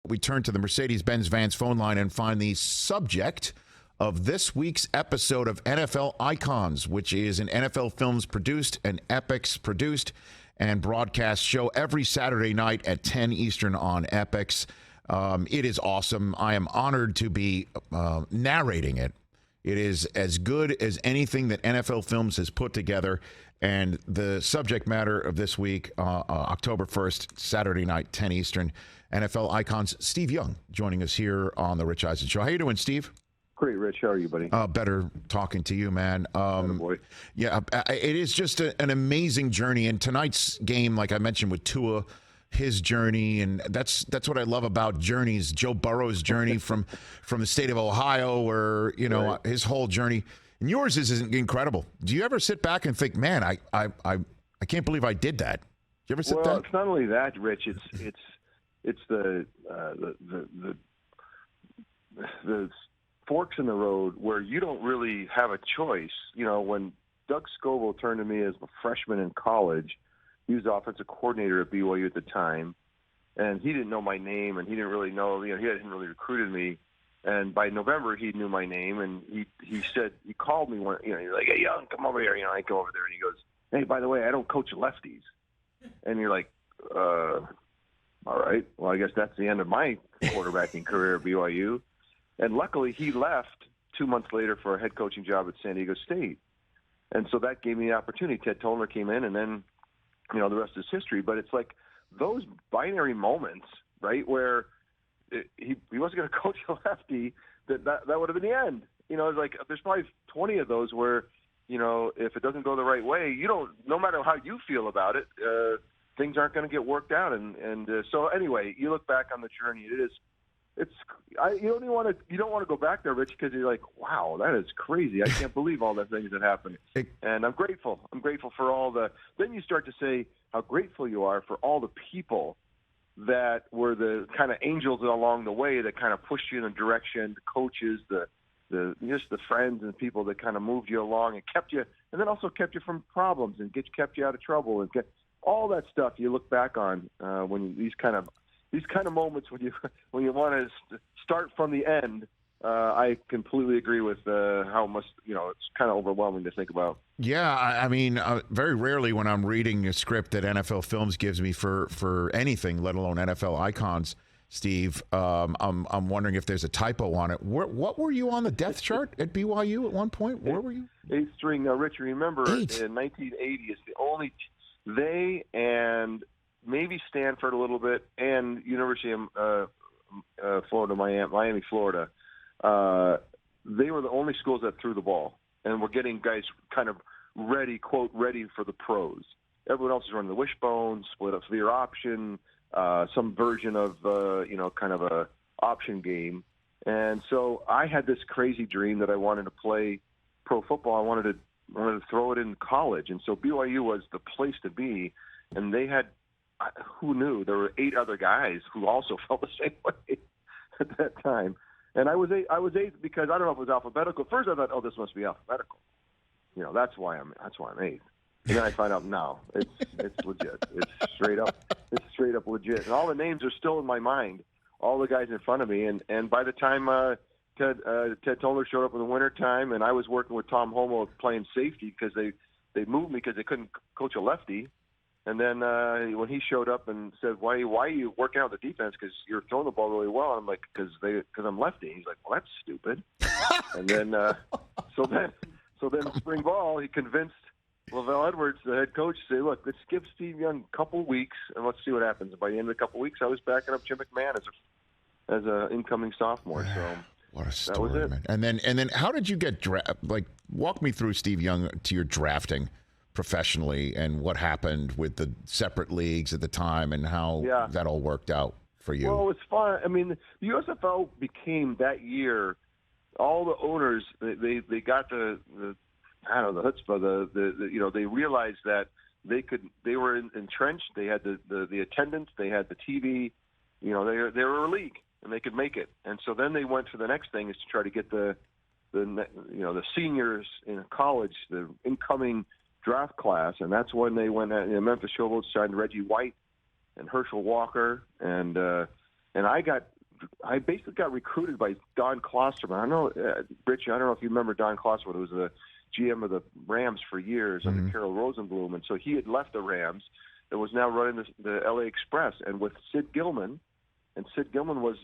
we turn to the Mercedes-Benz Vans phone line and find the subject of this week's episode of NFL Icons, which is an NFL Films produced, an Epix produced, and broadcast show every Saturday night at 10 Eastern on Epix. It is awesome. I am honored to be narrating it. It is as good as anything that NFL Films has put together. And the subject matter of this week, October 1st, Saturday night, 10 Eastern, NFL Icons. Steve Young joining us here on the Rich Eisen Show. How you doing, Steve? Great, Rich. How are you, buddy? Better talking to you, man. Boy. Yeah, it is just an amazing journey. And tonight's game, like I mentioned with Tua, his journey, and that's what I love about journeys. Joe Burrow's journey from the state of Ohio, where his whole journey, and yours is incredible. Do you ever sit back and think, man, I can't believe I did that? Do you ever sit back? Well, it's not only that, Rich. It's the forks in the road where you don't really have a choice. When Doug Scoville turned to me as a freshman in college. He was the offensive coordinator at BYU at the time, and he didn't know my name, and he didn't really know, he hadn't really recruited me. And by November, he knew my name, and he said, he called me he's like, "Hey, Young, come over here." I go over there, and he goes, "Hey, by the way, I don't coach lefties." And you're like, all right, well, I guess that's the end of my quarterbacking career at BYU. And luckily, he left 2 months later for a head coaching job at San Diego State. And so that gave me the opportunity. Ted Tollner came in, and then the rest is history. But it's like those binary moments, right, where he wasn't going to coach a lefty, that would have been the end. It's like there's probably 20 of those where, if it doesn't go the right way, no matter how you feel about it, things aren't going to get worked out. And so anyway, you look back on the journey, you don't want to go back there, Rich, because you're like, wow, that is crazy. I can't believe all the things that happened. And I'm grateful. I'm grateful for all then you start to say how grateful you are for all the people that were the kind of angels along the way that kind of pushed you in a direction, the coaches, just the friends and people that kind of moved you along and kept you, and then also kept you from problems and kept you out of trouble and all that stuff you look back on when these kind of moments when you want to start from the end. I completely agree with how much it's kind of overwhelming to think about. Yeah, I mean, very rarely when I'm reading a script that NFL Films gives me for anything, let alone NFL Icons, Steve, I'm wondering if there's a typo on it. What were you on the depth chart at BYU at one point? Where were you? Eighth string. Rich, remember in 1980 is the only they and maybe Stanford a little bit, and University of Florida, Miami, Florida. They were the only schools that threw the ball, and were getting guys kind of ready, quote, ready for the pros. Everyone else is running the wishbone, split up severe option, some version of, kind of a option game. And so I had this crazy dream that I wanted to play pro football. I wanted to throw it in college. And so BYU was the place to be, and they had, who knew? There were 8 other guys who also felt the same way at that time. And I was eighth because I don't know if it was alphabetical. First I thought, oh, this must be alphabetical. That's why I'm eighth. And then I find out, no, it's legit. It's straight up legit. And all the names are still in my mind, all the guys in front of me. And by the time Ted Tollner showed up in the wintertime, and I was working with Tom Homo playing safety because they moved me because they couldn't coach a lefty. And then when he showed up and said, "Why are you working out the defense? Because you're throwing the ball really well." And I'm like, "Because I'm lefty." He's like, "Well, that's stupid." And then so then spring ball, he convinced Lavelle Edwards, the head coach, to say, "Look, let's give Steve Young a couple weeks and let's see what happens." And by the end of a couple weeks, I was backing up Jim McMahon as a incoming sophomore. So what a story, man! And then how did you get walk me through, Steve Young, to your drafting professionally and what happened with the separate leagues at the time and how that all worked out for you. Well, it's fun. I mean, the USFL became that year, all the owners, they got the chutzpah, they realized that they were entrenched. They had the attendance, they had the TV, they were a league and they could make it. And so then they went to the next thing is to try to get the seniors in college, the incoming draft class, and that's when they went. Memphis Showboats signed Reggie White and Herschel Walker, and I got I basically got recruited by Don Klosterman. I know, Rich, I don't know if you remember Don Klosterman, who was the GM of the Rams for years under Carol Rosenblum. And so he had left the Rams and was now running the LA Express. And with Sid Gilman, and Sid Gilman was,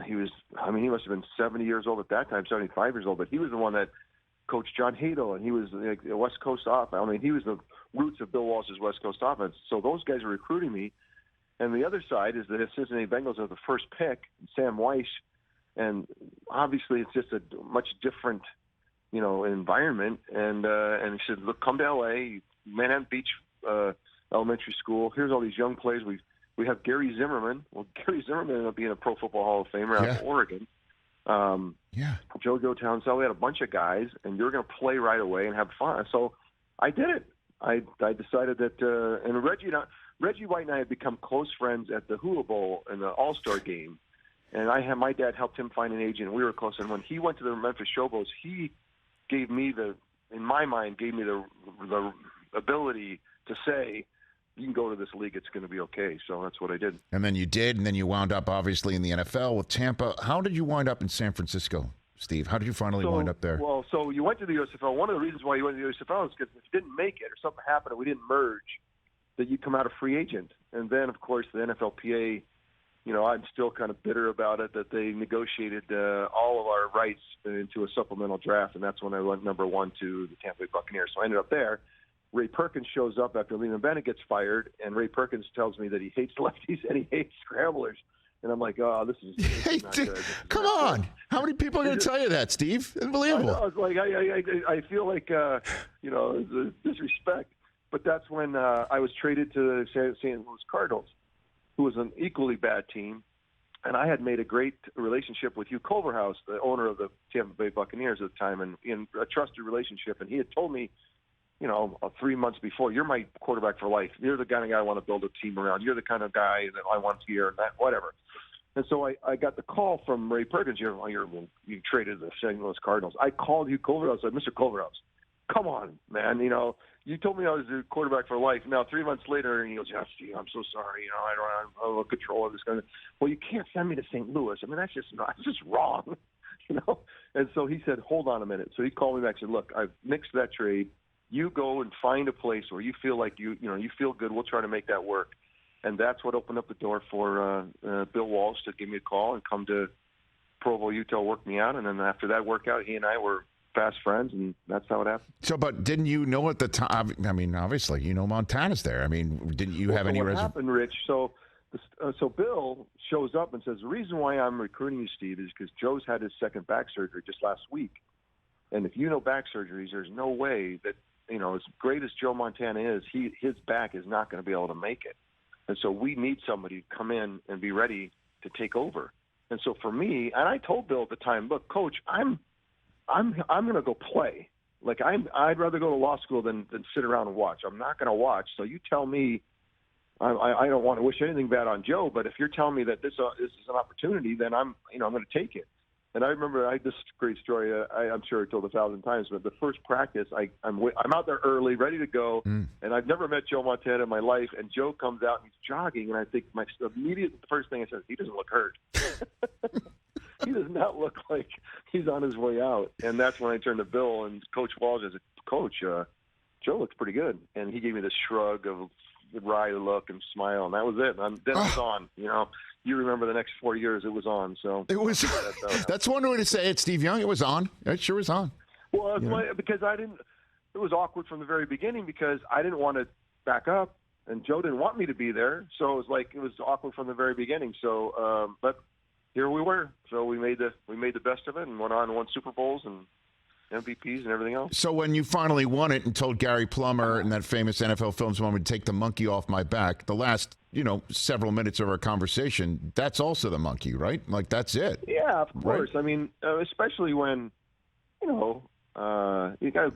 he must have been 70 years old at that time, 75 years old, but he was the one that coached John Hadel, and he was the West Coast offense. He was the roots of Bill Walsh's West Coast offense. So those guys are recruiting me. And the other side is the Cincinnati Bengals are the first pick, Sam Weiss, and obviously it's just a much different, environment. And he said, look, come to L.A., Manhattan Beach Elementary School. Here's all these young players. We have Gary Zimmerman. Well, Gary Zimmerman ended up being a Pro Football Hall of Famer out of Oregon. JoJo Townsend. We had a bunch of guys, and you're going to play right away and have fun. So I did it. I decided that, and Reggie White and I had become close friends at the Hula Bowl and the All-Star game. And my dad helped him find an agent. We were close. And when he went to the Memphis Showboats, he gave me the ability to say, you can go to this league, it's going to be okay. So that's what I did. And then you did, and then you wound up, obviously, in the NFL with Tampa. How did you wind up in San Francisco, Steve? How did you finally wind up there? Well, so you went to the USFL. One of the reasons why you went to the USFL is because if you didn't make it or something happened and we didn't merge, that you come out a free agent. And then, of course, the NFLPA, I'm still kind of bitter about it, that they negotiated all of our rights into a supplemental draft, and that's when I went number 1 to the Tampa Bay Buccaneers. So I ended up there. Ray Perkins shows up after Leland Bennett gets fired, and Ray Perkins tells me that he hates lefties and he hates scramblers. And I'm like, oh, this is not good. Come on. How many people are going to tell you that, Steve? Unbelievable. I was like, I feel like, disrespect. But that's when I was traded to the St. Louis Cardinals, who was an equally bad team. And I had made a great relationship with Hugh Culverhouse, the owner of the Tampa Bay Buccaneers at the time, and in a trusted relationship. And he had told me, 3 months before, you're my quarterback for life. You're the kind of guy I want to build a team around. You're the kind of guy that I want here and that, whatever. And so I got the call from Ray Perkins. You traded the St. Louis Cardinals. I called Hugh Culverhouse. I said, Mr. Culverhouse, come on, man. You told me I was the quarterback for life. Now, 3 months later, and he goes, yeah, Steve, I'm so sorry. I don't have control of this kind of. Well, you can't send me to St. Louis. That's just wrong. And so he said, hold on a minute. So he called me back and said, look, I've nixed that trade. You go and find a place where you feel like you feel good. We'll try to make that work. And that's what opened up the door for Bill Walsh to give me a call and come to Provo, Utah, work me out. And then after that workout, he and I were fast friends, and that's how it happened. So, but didn't you know at the time? Obviously, Montana's there. Didn't you have any reason? What happened, Rich? So Bill shows up and says, the reason why I'm recruiting you, Steve, is because Joe's had his second back surgery just last week. And if you know back surgeries, there's no way that, as great as Joe Montana is, his back is not going to be able to make it. And so we need somebody to come in and be ready to take over. And so for me, and I told Bill at the time, look, Coach, I'm going to go play. I'd rather go to law school than sit around and watch. I'm not going to watch. So you tell me, I don't want to wish anything bad on Joe, but if you're telling me that this is an opportunity, then I'm going to take it. And I remember this great story. I'm sure I told 1,000 times, but the first practice, I'm out there early, ready to go, and I've never met Joe Montana in my life. And Joe comes out and he's jogging, and I think the first thing I said, he doesn't look hurt. He does not look like he's on his way out. And that's when I turned to Bill and Coach Walsh. I said, Coach, Joe looks pretty good. And he gave me this shrug of the wry look and smile, and that was it. And then it was on. You remember the next 4 years, it was on. So it was. That's one way to say it, Steve Young. It was on. It sure was on. Well, because I didn't. It was awkward from the very beginning because I didn't want to back up, and Joe didn't want me to be there. So it was awkward from the very beginning. So, but here we were. So we made the best of it and went on and won Super Bowls and MVPs and everything else. So when you finally won it and told Gary Plummer in that famous NFL Films moment to take the monkey off my back, the last several minutes of our conversation, that's also the monkey, right? That's it. Yeah, of course. Right? Especially when you got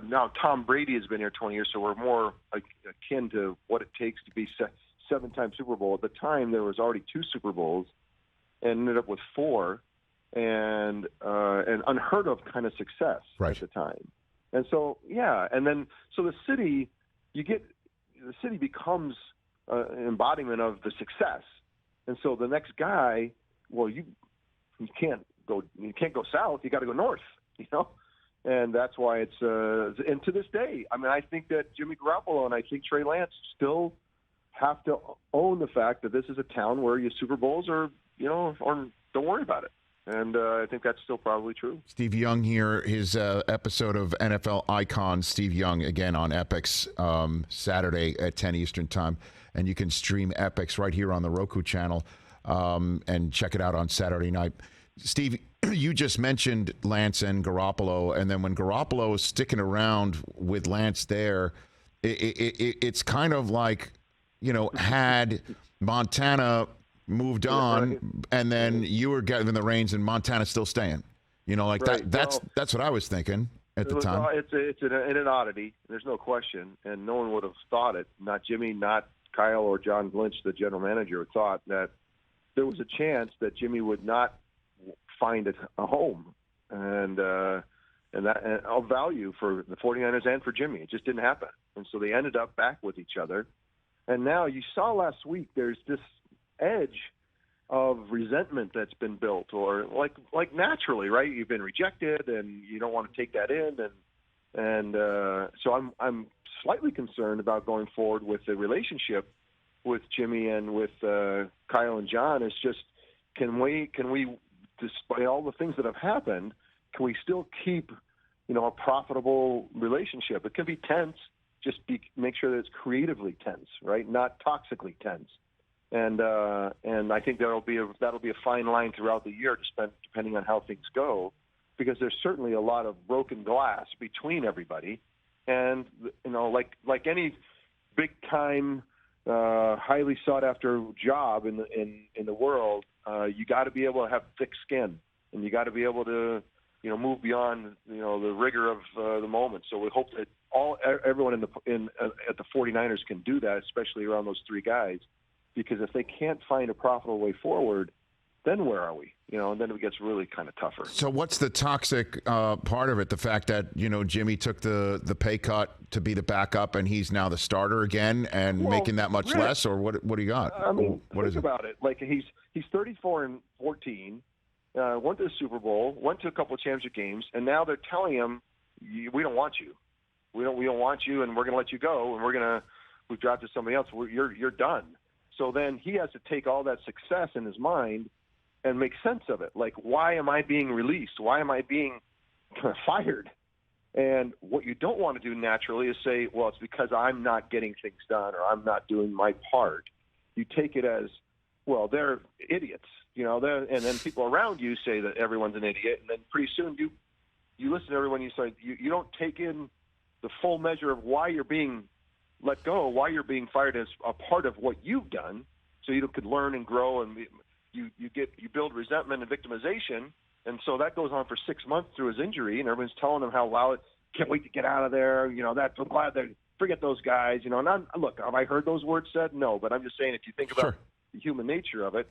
now Tom Brady has been here 20 years, so we're more akin to what it takes to be 7-time Super Bowl. At the time, there was already 2 Super Bowls, and ended up with 4. And unheard of kind of success at the time. And so, and then so the city becomes an embodiment of the success. And so the next guy well, you can't go south. You got to go north, and that's why it's and to this day, I mean, I think that Jimmy Garoppolo and I think Trey Lance still have to own the fact that this is a town where your Super Bowls are, or don't worry about it. And I think that's still probably true. Steve Young here, his episode of NFL Icons, Steve Young, again on Epix, Saturday at 10 Eastern Time. And you can stream Epix right here on the Roku channel and check it out on Saturday night. Steve, you just mentioned Lance and Garoppolo, and then when Garoppolo is sticking around with Lance there, it's kind of like, had Montana moved on, and then you were given the reins, and Montana's still staying. Right. That's what I was thinking at the time. It's an oddity. There's no question, and no one would have thought it. Not Jimmy, not Kyle or John Lynch, the general manager, thought that there was a chance that Jimmy would not find a home and of value for the 49ers and for Jimmy. It just didn't happen, and so they ended up back with each other. And now you saw last week there's this edge of resentment that's been built, or like naturally, right? You've been rejected, and you don't want to take that in, and so I'm slightly concerned about going forward with the relationship with Jimmy and with Kyle and John. Is just can we, despite all the things that have happened, can we still keep a profitable relationship? It can be tense. Just make sure that it's creatively tense, right? Not toxically tense. And I think that'll be a fine line throughout the year, depending on how things go, because there's certainly a lot of broken glass between everybody, and like any big time, highly sought after job in the world, you got to be able to have thick skin, and you got to be able to move beyond the rigor of the moment. So we hope that everyone at the 49ers can do that, especially around those three guys. Because if they can't find a profitable way forward, then where are we? And then it gets really kind of tougher. So what's the toxic part of it? The fact that, Jimmy took the pay cut to be the backup, and he's now the starter again and making that much less? Or what do you got? I mean, what think about it. Like he's 34-14, went to the Super Bowl, went to a couple of championship games, and now they're telling him, we don't want you. We don't want you, and we're going to let you go, and we've drafted somebody else. You're done. So then he has to take all that success in his mind and make sense of it. Like, why am I being released? Why am I being fired? And what you don't want to do naturally is say, well, it's because I'm not getting things done or I'm not doing my part. You take it as, well, they're idiots, and then people around you say that everyone's an idiot. And then pretty soon you listen to everyone, you don't take in the full measure of why you're being let go, why you're being fired as a part of what you've done, so you could learn and grow, and you build resentment and victimization, and so that goes on for 6 months through his injury, and everyone's telling him how loud, can't wait to get out of there, I'm glad they forget those guys, and look, have I heard those words said? No, but I'm just saying, if you think about the human nature of it,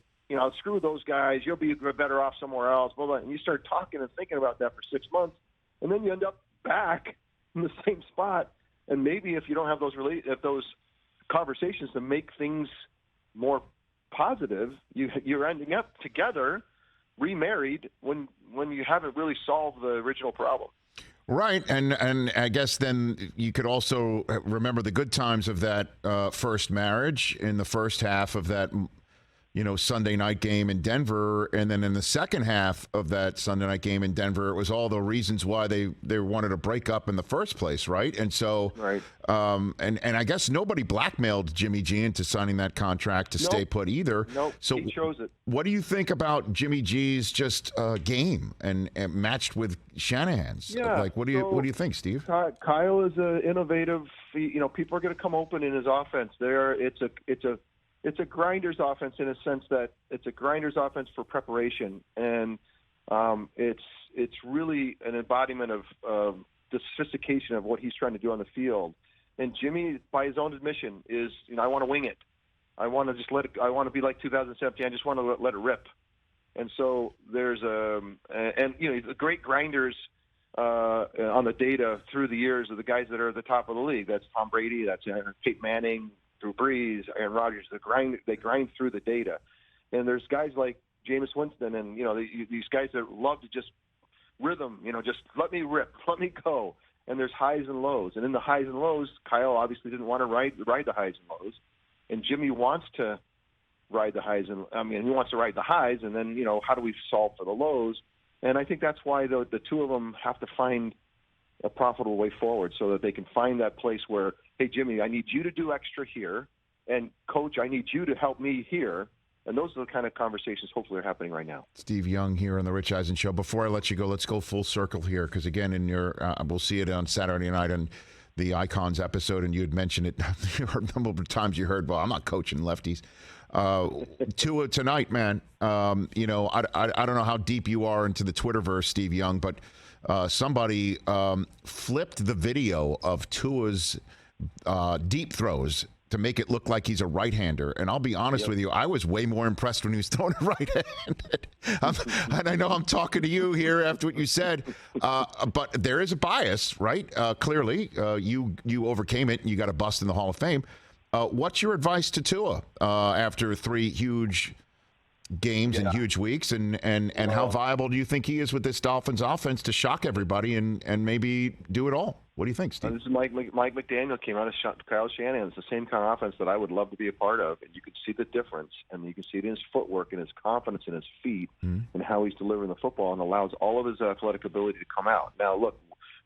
screw those guys, you'll be better off somewhere else, blah, blah, and you start talking and thinking about that for 6 months, and then you end up back in the same spot. And maybe if you don't have those conversations to make things more positive, you're ending up together, remarried, when you haven't really solved the original problem. Right, and I guess then you could also remember the good times of that first marriage in the first half of that Sunday night game in Denver, and then in the second half of that Sunday night game in Denver, it was all the reasons why they wanted to break up in the first place, right? And so, and I guess nobody blackmailed Jimmy G into signing that contract to stay put either. Nope, so he chose it. What do you think about Jimmy G's just game and matched with Shanahan's? Yeah, what do you think, Steve? Kyle is an innovative. People are going to come open in his offense. It's a grinder's offense in a sense that it's a grinder's offense for preparation, and it's really an embodiment of the sophistication of what he's trying to do on the field. And Jimmy, by his own admission, is I want to wing it. I want to just let it. I want to be like 2017. I just want to let it rip. And so there's the great grinders on the data through the years of the guys that are at the top of the league. That's Tom Brady. That's Peyton Manning. Drew Brees, Aaron Rodgers, they grind through the data. And there's guys like Jameis Winston, and these guys that love to just rhythm, just let me rip, let me go. And there's highs and lows, and in the highs and lows, Kyle obviously didn't want to ride the highs and lows, and Jimmy wants to ride the highs, he wants to ride the highs, and then how do we solve for the lows? And I think that's why the two of them have to find a profitable way forward, so that they can find that place where, hey, Jimmy, I need you to do extra here, and Coach, I need you to help me here. And those are the kind of conversations hopefully are happening right now. Steve Young here on the Rich Eisen Show. Before I let you go, let's go full circle here, because again, in your we'll see it on Saturday night on the Icons episode, and you had mentioned it a number of times. You heard, well, I'm not coaching lefties. Tua tonight, man. I don't know how deep you are into the Twitterverse, Steve Young, but somebody flipped the video of Tua's deep throws to make it look like he's a right-hander. And I'll be honest with you, I was way more impressed when he was throwing it right-handed. And I know I'm talking to you here after what you said, but there is a bias, right? Clearly, you overcame it and you got a bust in the Hall of Fame. What's your advice to Tua after 3 huge games and huge weeks, and how viable do you think he is with this Dolphins offense to shock everybody and maybe do it all? What do you think, Steve? This is Mike McDaniel came out of Kyle Shanahan. It's the same kind of offense that I would love to be a part of, and you can see the difference, and you can see it in his footwork and his confidence in his feet and how he's delivering the football, and allows all of his athletic ability to come out. Now, look,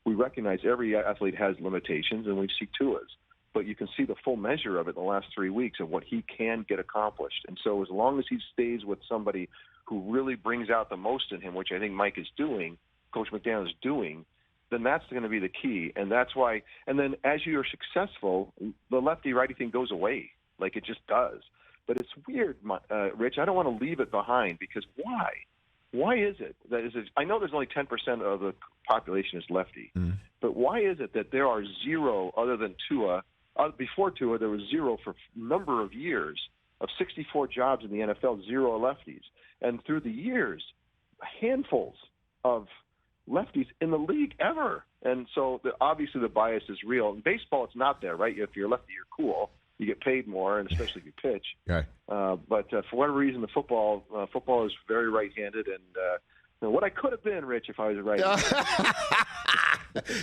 we recognize every athlete has limitations, and we see Tua's. But you can see the full measure of it in the last 3 weeks of what he can get accomplished. And so as long as he stays with somebody who really brings out the most in him, which I think Mike is doing, Coach McDaniel is doing, then that's going to be the key. And that's why – and then as you're successful, the lefty-righty thing goes away. Like it just does. But it's weird, Rich. I don't want to leave it behind, because why? Why is it that I know there's only 10% of the population is lefty, but why is it that there are zero other than Tua? Before Tua, there was zero for a number of years. Of 64 jobs in the NFL, 0 lefties. And through the years, handfuls of lefties in the league ever. And so obviously the bias is real. In baseball, it's not there, right? If you're lefty, you're cool. You get paid more, and especially if you pitch. Okay. But for whatever reason, the football is very right-handed. And what I could have been, Rich, if I was a right-handed.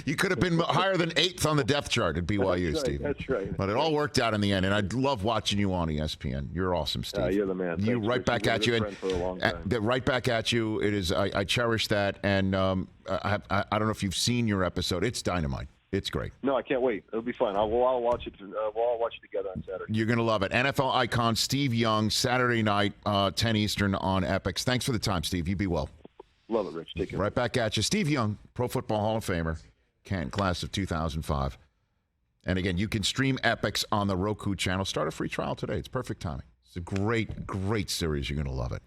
You could have been higher than 8th on the depth chart at BYU, that's Steve. That's right. But it all worked out in the end, and I love watching you on ESPN. You're awesome, Steve. You're the man. You right back at you, right back at you. It is. I cherish that, and I don't know if you've seen your episode. It's dynamite. It's great. No, I can't wait. It'll be fun. We'll all watch it. We'll all watch it together on Saturday. You're going to love it. NFL icon Steve Young, Saturday night, 10 Eastern on Epix. Thanks for the time, Steve. You be well. Love it, Rich. Take care. Right back at you. Steve Young, Pro Football Hall of Famer, Canton class of 2005. And again, you can stream Epix on the Roku channel. Start a free trial today. It's perfect timing. It's a great, great series. You're going to love it.